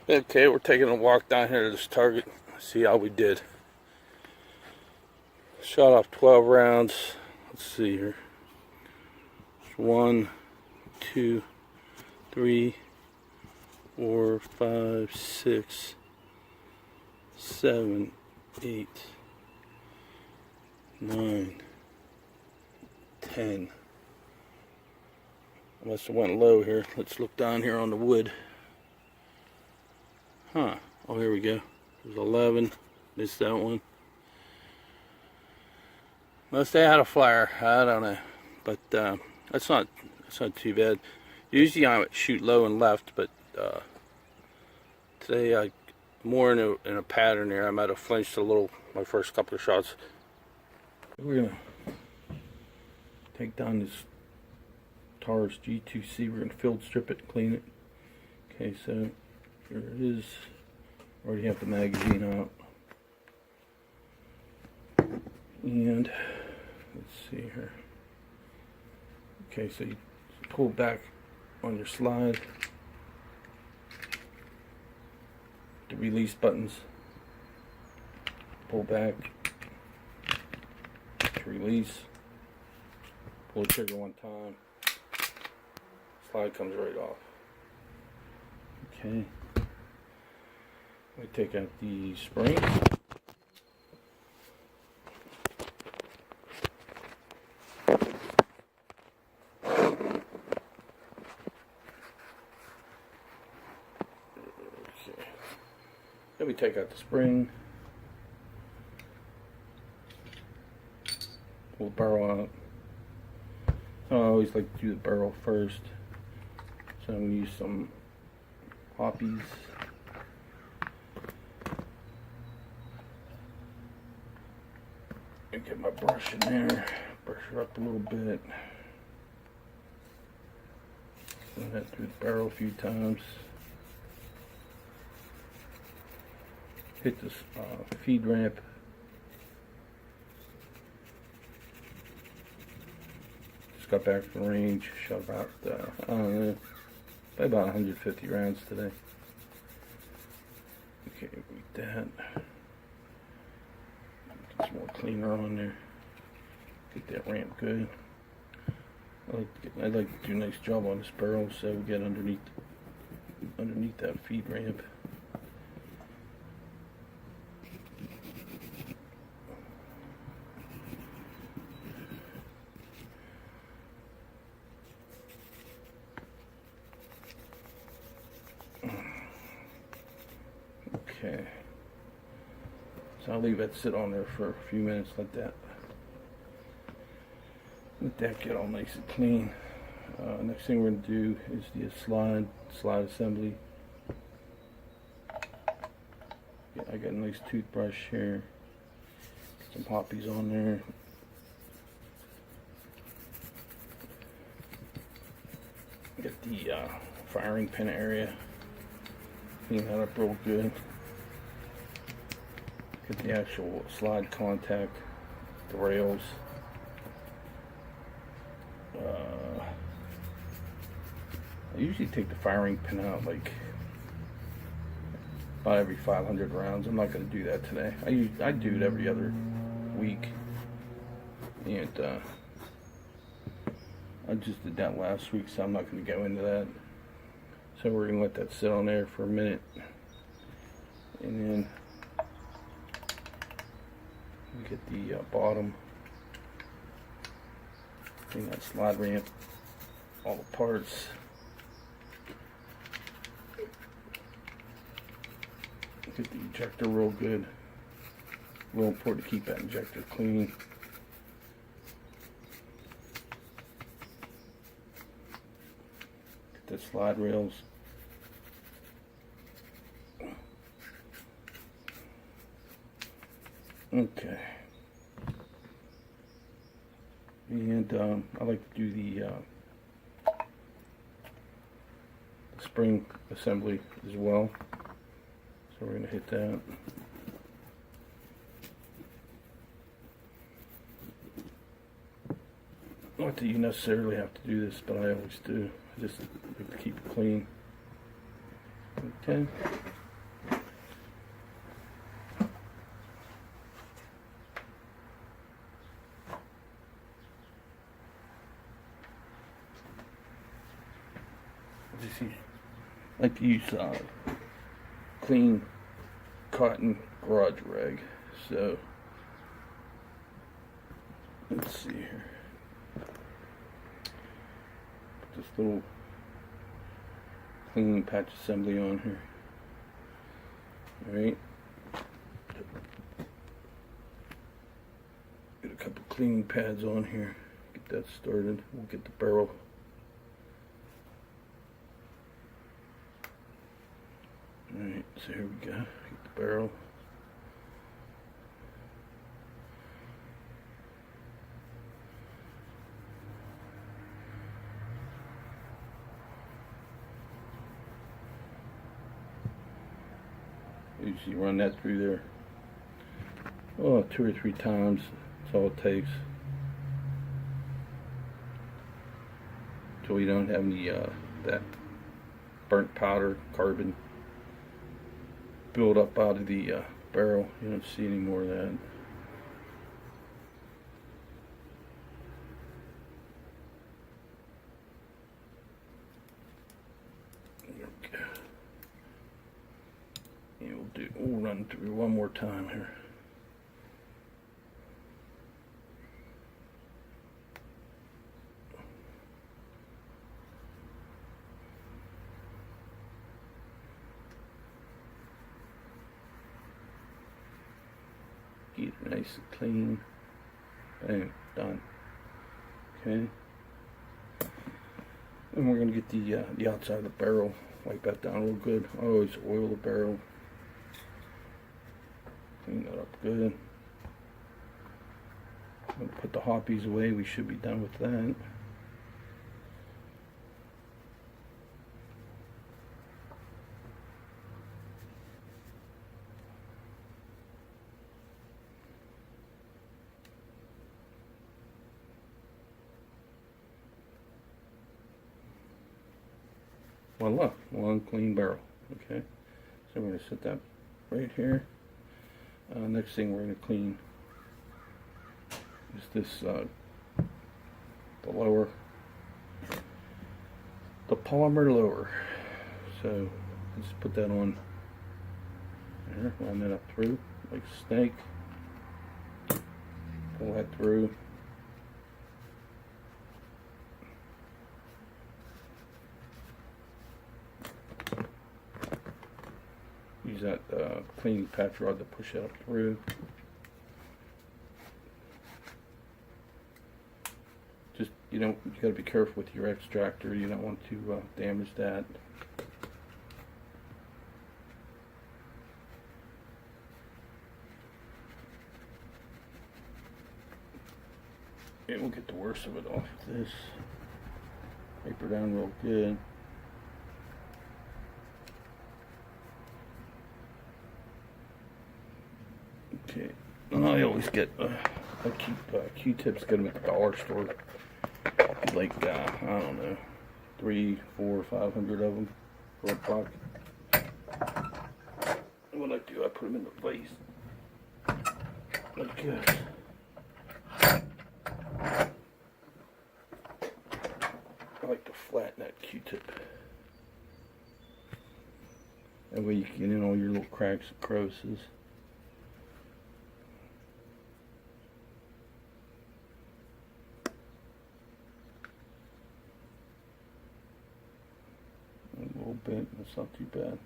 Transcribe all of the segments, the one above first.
Okay, we're taking a walk down here to this target. See how we did. Shot off 12 rounds. Let's see here. 1, 2, 3, 4, 5, 6, 7, 8, 9, 10. I must have went low here. Let's look down here on the wood. Huh. Oh, here we go. There's 11. Missed that one. Must have had a flyer. I don't know. But that's not too bad. Usually I would shoot low and left, but today I more in a pattern here. I might have flinched a little my first couple of shots. We're gonna take down this Taurus G2C. We're gonna field strip it, clean it. Okay, so here it is. Already have the magazine out. And let's see here. Okay, so you pull back on your slide. The release buttons. Pull back to release. Pull the trigger one time. Slide comes right off. Okay. We take out the spring. Then we take out the spring, pull the barrel out. I always like to do the barrel first, so I'm going to use some poppies. And get my brush in there, brush her up a little bit. Run that through the barrel a few times. Hit this feed ramp. Just got back from range. Shot about, I don't know, about 150 rounds today. Okay, beat that. Get some more cleaner on there. Get that ramp good. I'd like to do a nice job on this barrel, so we get underneath that feed ramp. Okay, so I'll leave that sit on there for a few minutes, let that get all nice and clean. Next thing we're going to do is the slide assembly. Yeah, I got a nice toothbrush here, some poppies on there. Get the firing pin area, clean that up real good. Get the actual slide contact, the rails. I usually take the firing pin out like about every 500 rounds. I'm not going to do that today. I do it every other week, and I just did that last week, so I'm not going to go into that. So we're going to let that sit on there for a minute, and then we get the bottom. Bring that slide ramp, all the parts. Get the injector real good. Real important to keep that injector clean. Get the slide rails. Okay. And I like to do the spring assembly as well. So we're going to hit that. Not that you necessarily have to do this, but I always do. I just like to keep it clean. Okay. like to use clean cotton garage rag. So let's see here. Put this little clean patch assembly on here. Alright. Get a couple cleaning pads on here. Get that started. We'll get the barrel. Alright, so here we go. Get the barrel. Usually run that through there, oh, 2 or 3 times. That's all it takes. Until you don't have any that burnt powder, carbon build up out of the barrel. You don't see any more of that. Okay. And we'll run through one more time here. Get it nice and clean. Bam, done. Okay. And we're gonna get the outside of the barrel, wipe that down real good. I always oil the barrel. Clean that up good. I'm gonna put the hoppies away. We should be done with that. Voila, one clean barrel. Okay, so we're going to set that right here. Next thing we're going to clean is this, the lower, the polymer lower. So let's put that on there, line that up through like a snake. Pull that through. Use that cleaning patch rod to push that up through. Just, you got to be careful with your extractor. You don't want to damage that. And we'll get the worst of it off of this. Paper down real good. Okay, and I always get, I keep Q-tips, get them at the dollar store. Like, I don't know, 300, 400, 500 of them for $1. What I do, I put them in the vase. Like this. I like to flatten that Q-tip. That way you can get in all your little cracks and crevices. A little bit, that's not too bad.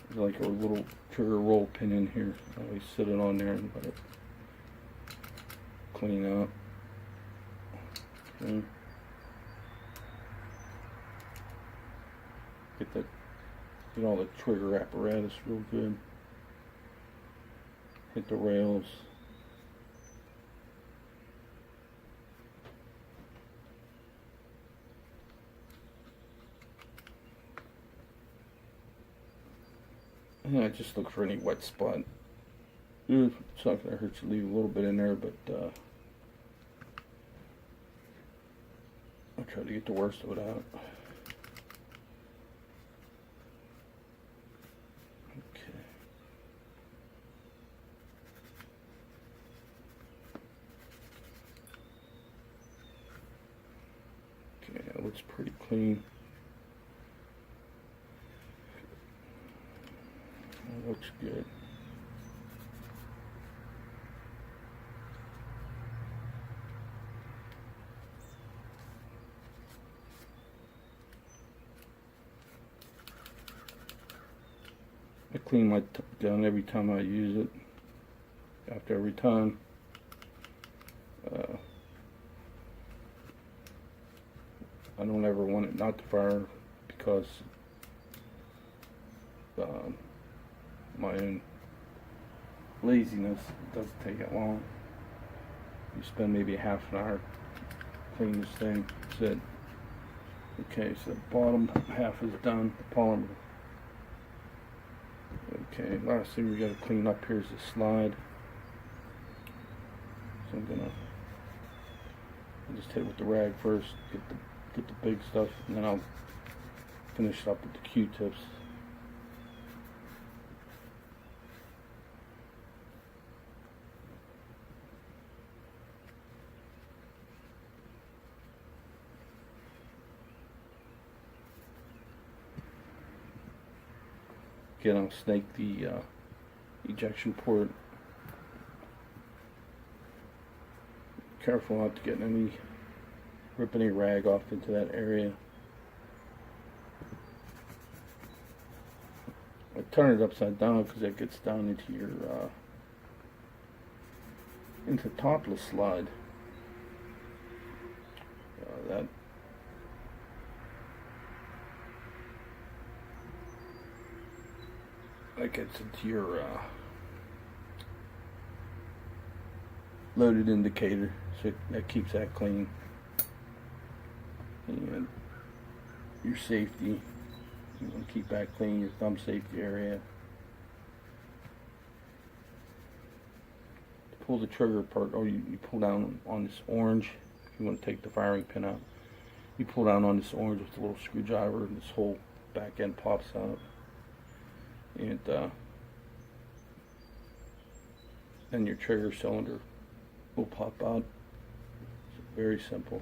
There's like a little trigger roll pin in here. I always sit it on there and let it clean up. Okay. Get all the trigger apparatus real good. Hit the rails. And I just look for any wet spot. It's not going to hurt you to leave a little bit in there, but I'll try to get the worst of it out. Okay, looks pretty clean. It looks good. I clean my gun every time I use it. After every time. I don't ever want it not to fire because my own laziness. It doesn't take that long. You spend maybe half an hour cleaning this thing. That's it. Okay, so the bottom half is done. The polymer. Okay, last thing we got to clean up here is the slide. So I'm gonna just hit it with the rag first, get the big stuff, and then I'll finish it up with the Q-tips. Again, I'll snake the ejection port. Careful not to get rip any rag off into that area. I turn it upside down because that gets down into your into the topless slide. That gets into your loaded indicator, so that keeps that clean. And your safety, you want to keep that clean, your thumb safety area. Pull the trigger apart, or you pull down on this orange. If you want to take the firing pin out, you pull down on this orange with a little screwdriver, and this whole back end pops out. And then your trigger cylinder will pop out. It's very simple.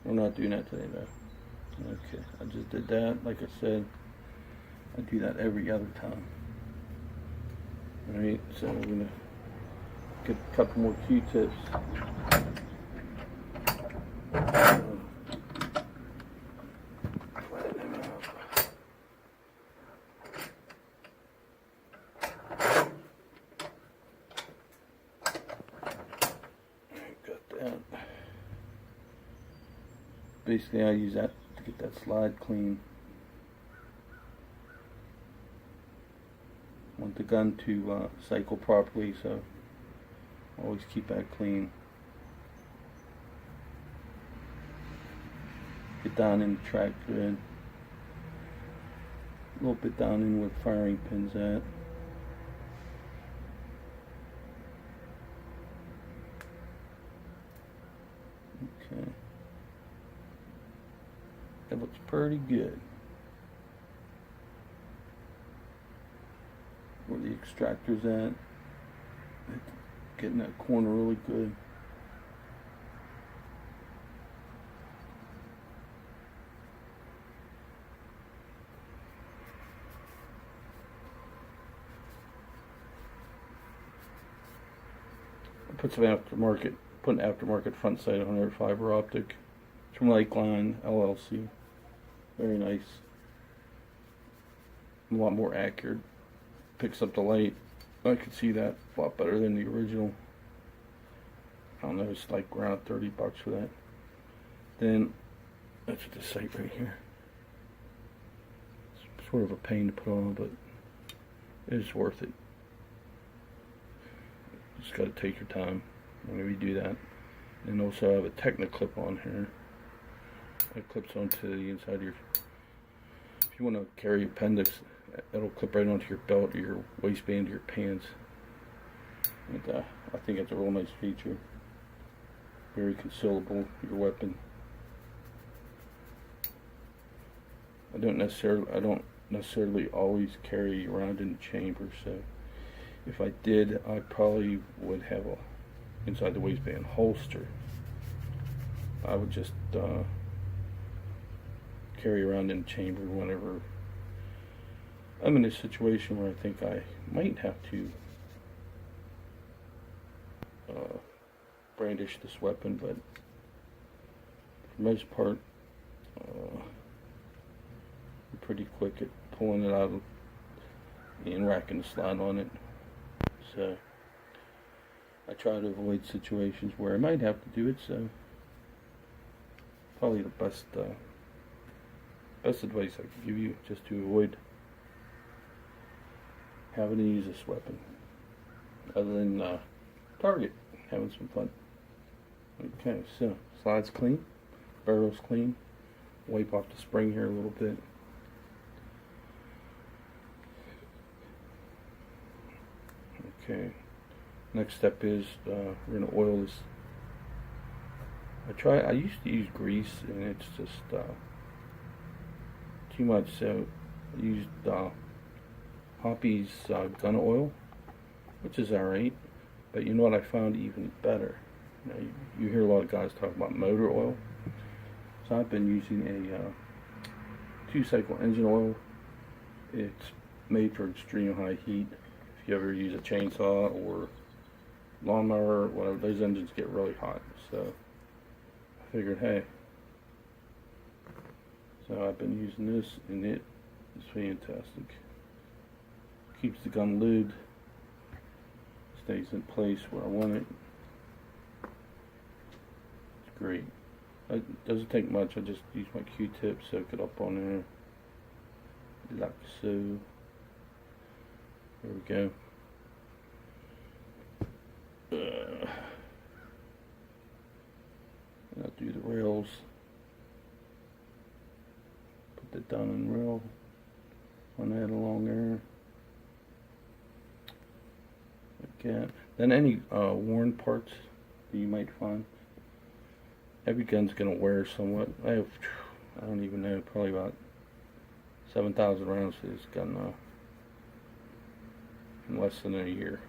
We're not doing that today though. Okay, I just did that. Like I said, I do that every other time. Alright, so we're gonna get a couple more Q-tips. Basically, I use that to get that slide clean. Want the gun to cycle properly, so always keep that clean. Get down in the track grid. A little bit down in where the firing pin's at. Okay. That looks pretty good. Where the extractor's at. Getting that corner really good. I put some aftermarket, put an aftermarket front sight on there, fiber optic. It's from Lakeline LLC. Very nice. A lot more accurate. Picks up the light. I could see that a lot better than the original. I don't know, it's like around $30 for that. Then, that's the sight right here. It's sort of a pain to put on, but it is worth it. Just gotta take your time whenever you do that. And also I have a Techniclip on here. It clips onto the inside of your, if you want to carry appendix, it'll clip right onto your belt or your waistband or your pants. And I think it's a real nice feature. Very concealable, your weapon. I don't necessarily always carry around in the chamber, so if I did, I probably would have a inside the waistband holster. I would just carry around in the chamber whenever I'm in a situation where I think I might have to brandish this weapon, but for the most part, I'm pretty quick at pulling it out and racking the slide on it. So I try to avoid situations where I might have to do it. So probably the best advice I could give you, just to avoid having to use this weapon, other than target, having some fun. Okay, so slide's clean, barrel's clean. Wipe off the spring here a little bit. Okay, next step is we're going to oil this. I used to use grease, and it's just too much, so I used Hoppy's gun oil, which is alright, but you know what I found even better? You hear a lot of guys talk about motor oil, so I've been using a 2-cycle engine oil. It's made for extreme high heat. If you ever use a chainsaw or lawnmower, whatever, those engines get really hot. So I figured, hey, so I've been using this, and it is fantastic. Keeps the gun lubed, stays in place where I want it. It's great. It doesn't take much. I just use my Q-tip, soak it up on there, like so. There we go. And I'll do the rails. Put the down and rail on that along there. Okay. Then any worn parts that you might find. Every gun's gonna wear somewhat. I don't even know, probably about 7,000 rounds for this gun now. In less than a year.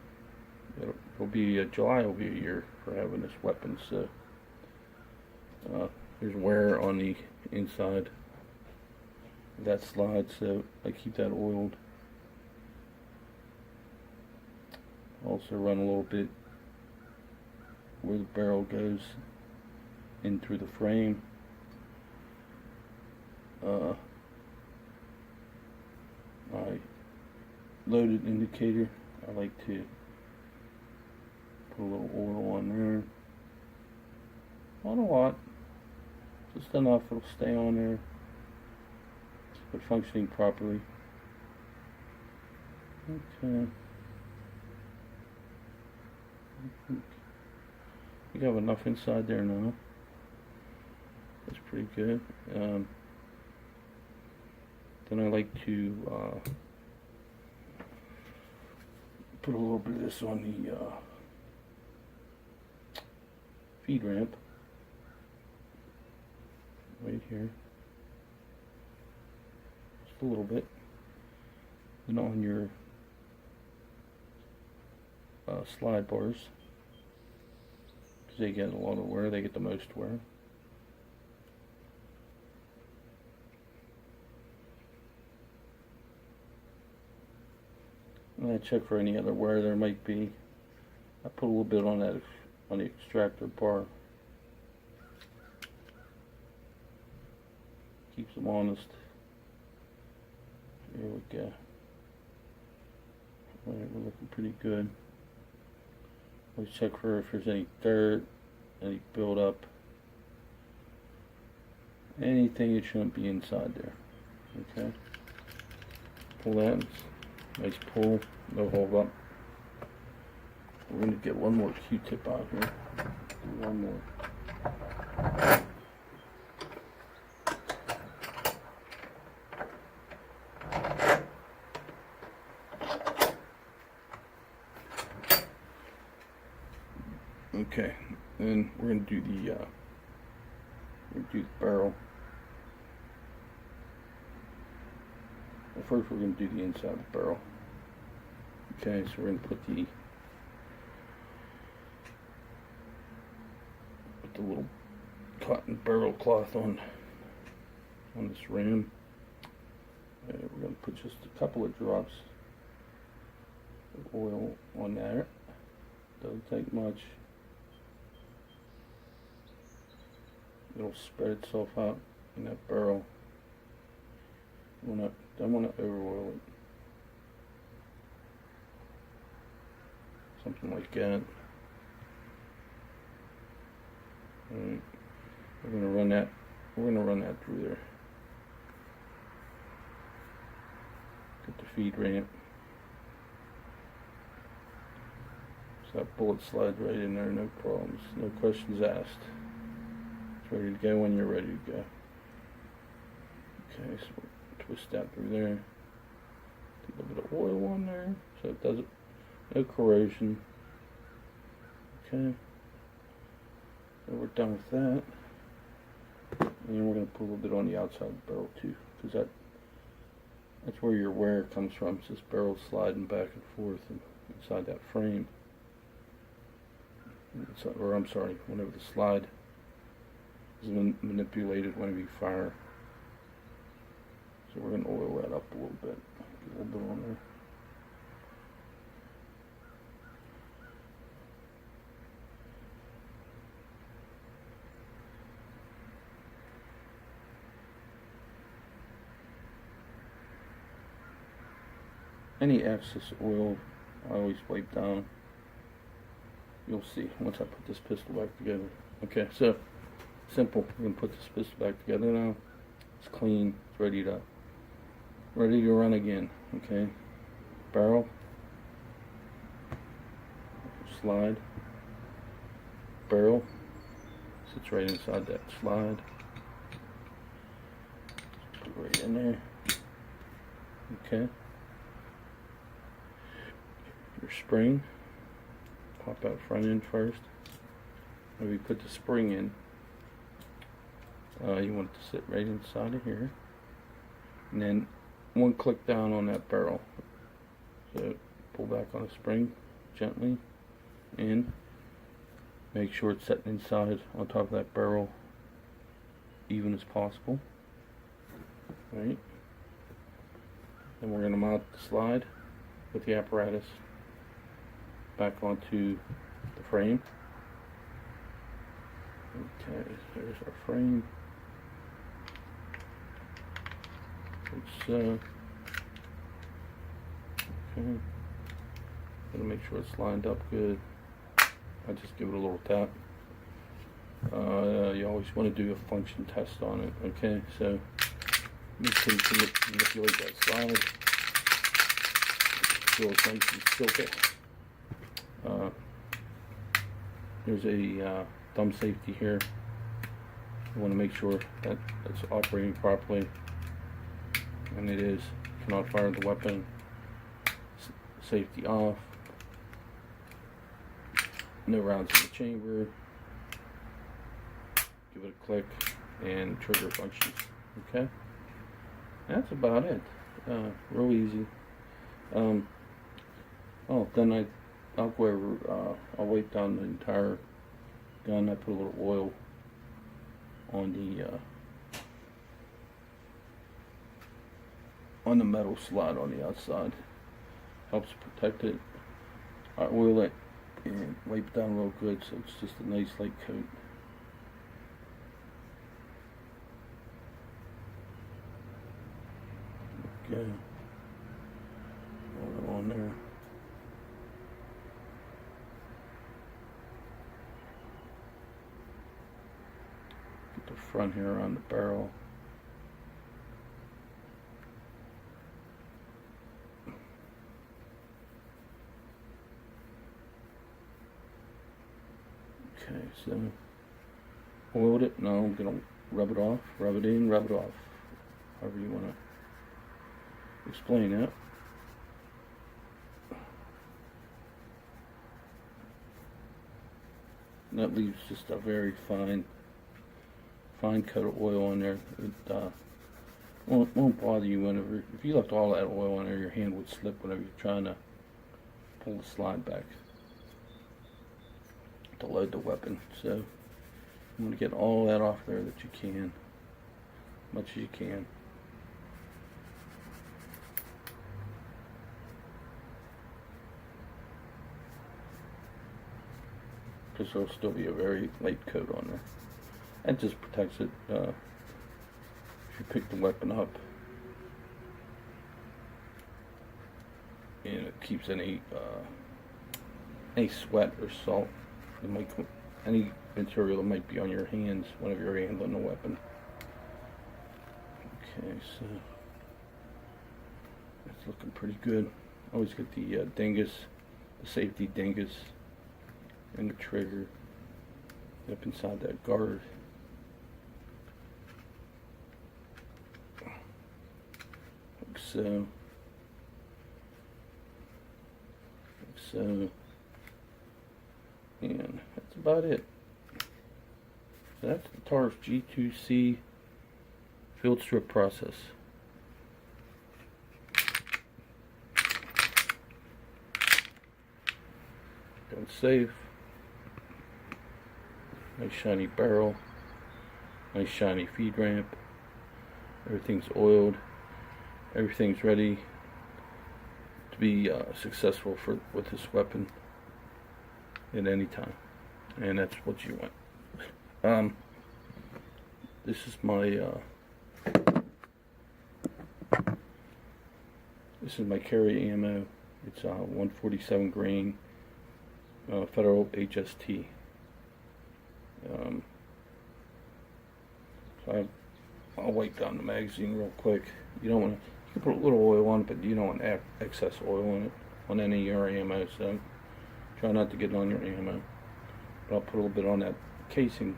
It'll be July will be a year for having this weapon. So there's wear on the inside of that slide, so I keep that oiled. Also run a little bit where the barrel goes in through the frame. My loaded indicator, I like to put a little oil on there. Not a lot, just enough it'll stay on there, but functioning properly. Okay. I think we have enough inside there now. That's pretty good. Then I like to put a little bit of this on the feed ramp right here, just a little bit. Then on your slide bars, because they get a lot of wear, they get the most wear. And I check for any other wear there might be. I put a little bit on that, on the extractor bar. Keeps them honest. There we go. Alright, we're looking pretty good. Always check for if there's any dirt, any buildup, anything that shouldn't be inside there. Okay. Pull that. Nice pull, no hold up. We're going to get one more Q-tip out here. Do one more. Okay, and we're going to do the barrel. Well, first we're going to do the inside of the barrel. Okay, so we're going to put the little cotton barrel cloth on on this rim. And we're going to put just a couple of drops of oil on there. Doesn't take much. It'll spread itself out in that barrel. Don't want to over oil it. Something like that. Alright. We're gonna run that through there. Get the feed ramp. So that bullet slides right in there, no problems, no questions asked. It's ready to go when you're ready to go. Okay, so we'll twist that through there. Take a little bit of oil on there so it doesn't, no corrosion. Okay. So we're done with that. And then we're going to put a little bit on the outside of the barrel too, because that's where your wear comes from. It's this barrel sliding back and forth inside that frame. Or I'm sorry, whenever the slide is manipulated whenever you fire. So we're going to oil that up a little bit. Get a little bit on there. Any excess oil I always wipe down. You'll see once I put this pistol back together. Okay, so simple. We're gonna put this pistol back together now. It's clean. It's ready to run again. Okay, barrel, slide, barrel sits right inside that slide. Put it right in there. Okay. Your spring, pop out front end first. Maybe put the spring in. You want it to sit right inside of here, and then one click down on that barrel. So pull back on the spring gently in. Make sure it's sitting inside on top of that barrel, even as possible. Right. Then we're going to mount the slide with the apparatus back onto the frame. Okay, there's our frame. Okay. Gotta make sure it's lined up good. I just give it a little tap. You always want to do a function test on it. Okay, so you can manipulate that slide. So it's nice and silky. There's a thumb safety here. You want to make sure that it's operating properly, and it is. Cannot fire the weapon. Safety off. No rounds in the chamber. Give it a click and trigger functions. Okay, that's about it. Real easy. Then I'll go over, I'll wipe down the entire gun. I put a little oil on the metal slide on the outside. Helps protect it. I oil it and wipe it down real good so it's just a nice light coat. Okay. Oil on there. The front here on the barrel. Okay, so oiled it. Now I'm gonna rub it off, rub it in, rub it off. However you want to explain that. And that leaves just a very fine coat of oil on there. It won't bother you whenever, if you left all that oil on there, your hand would slip whenever you're trying to pull the slide back to load the weapon. So you want to get all that off there that you can. much as you can. Because there'll still be a very light coat on there. That just protects it if you pick the weapon up. And it keeps any sweat or salt, any material that might be on your hands whenever you're handling the weapon. Okay, so that's looking pretty good. Always get the dingus, the safety dingus, and the trigger up inside that guard. Like so. So, and that's about it. So that's the Taurus G2C field strip process. Going safe. Nice shiny barrel. Nice shiny feed ramp. Everything's oiled. Everything's ready to be successful with this weapon at any time, and that's what you want. This is my carry ammo. It's 147 grain Federal HST. So I'll wipe down the magazine real quick. You don't want to. You can put a little oil on it, but you don't want excess oil in it on any of your ammo, so try not to get it on your ammo. But I'll put a little bit on that casing.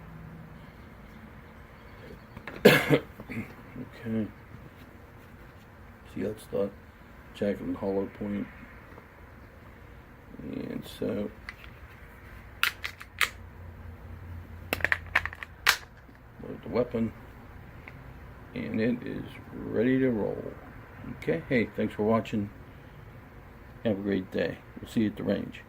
Okay. See, that's the jacket and hollow point. And so load the weapon, and it is ready to roll. Okay, hey, thanks for watching. Have a great day. We'll see you at the range.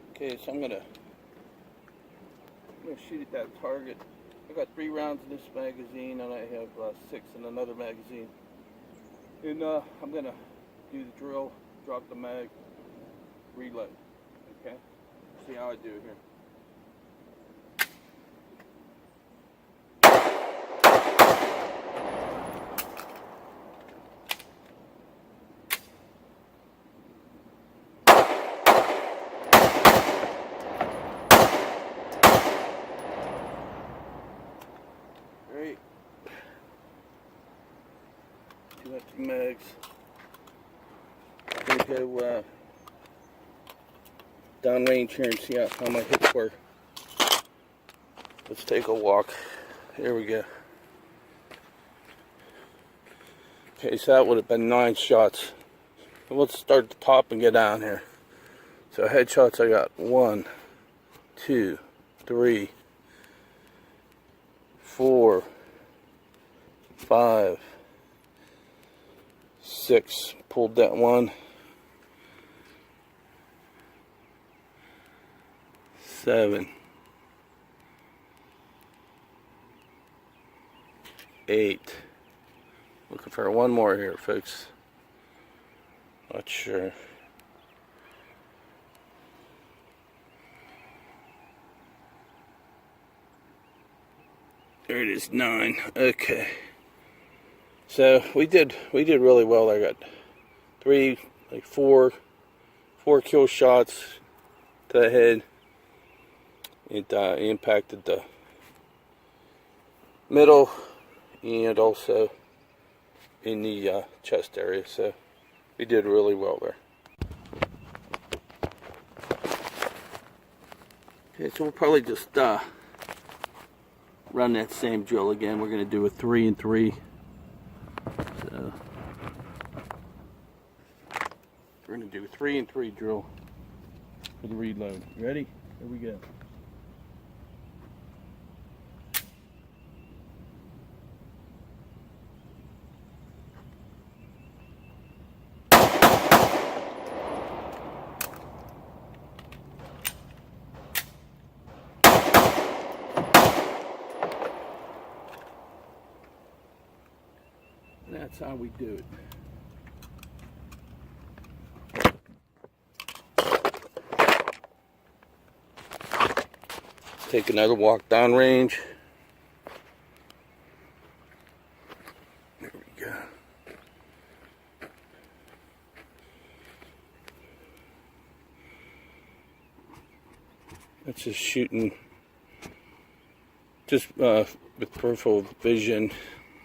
Okay, so I'm gonna shoot at that target. I got 3 rounds in this magazine, and I have 6 in another magazine. And I'm gonna do the drill, drop the mag, reload. Okay? See how I do it here. Great. 2 empty mags. I'm gonna go downrange here and see how my hits were. Let's take a walk. Here we go. Okay, so that would have been 9 shots. So let's start at the top and get down here. So headshots, I got 1, 2, 3, 4, 5, 6. Pulled that one. 7, 8. Looking for one more here, folks. Not sure. There it is, 9. Okay. So we did really well. I got 4 kill shots to the head. It impacted the middle and also in the chest area, so we did really well there. Okay, so we'll probably just run that same drill again. We're going to do a 3 and 3. So we're going to do a 3 and 3 drill for the reload. You ready? Here we go. how we do it. Take another walk down range. There we go. That's just shooting, just with peripheral vision.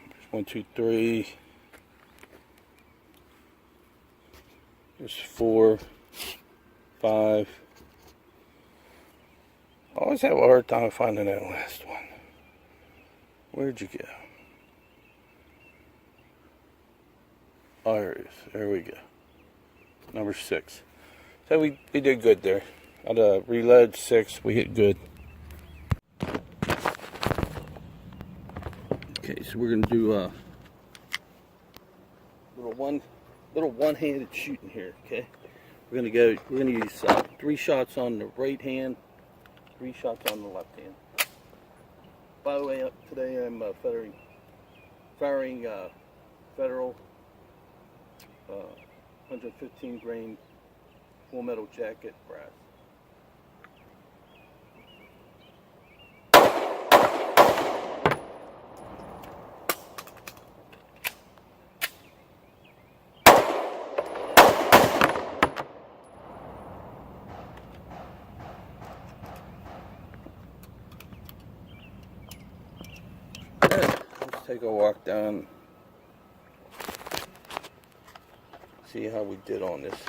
There's 1, 2, 3. There's 4, 5. I always have a hard time finding that last one. Where'd you go? Oh, there it is. There we go. Number 6. So we did good there. Out of reload 6, we hit good. Okay, so we're gonna do a little one-handed shooting here. Okay, we're gonna use 3 shots on the right hand, 3 shots on the left hand. By the way, today I'm firing Federal 115 grain full metal jacket brass. Let's take a walk down, see how we did on this.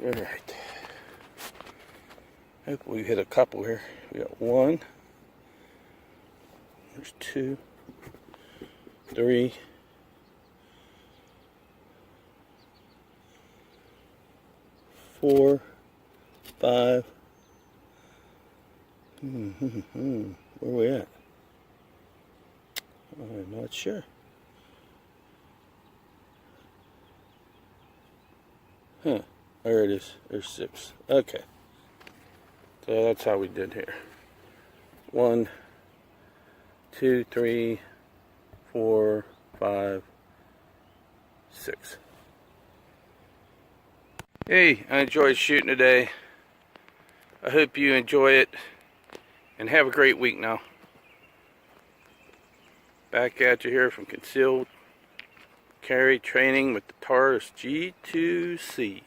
All right. Hope we hit a couple here. We got 1. There's 2, 3. 4, 5. Where are we at? I'm not sure. Huh. There it is. There's 6. Okay. So that's how we did here. 1, 2, 3, 4, 5, 6. Hey, I enjoyed shooting today. I hope you enjoy it. And have a great week now. Back at you here from concealed carry training with the Taurus G2C.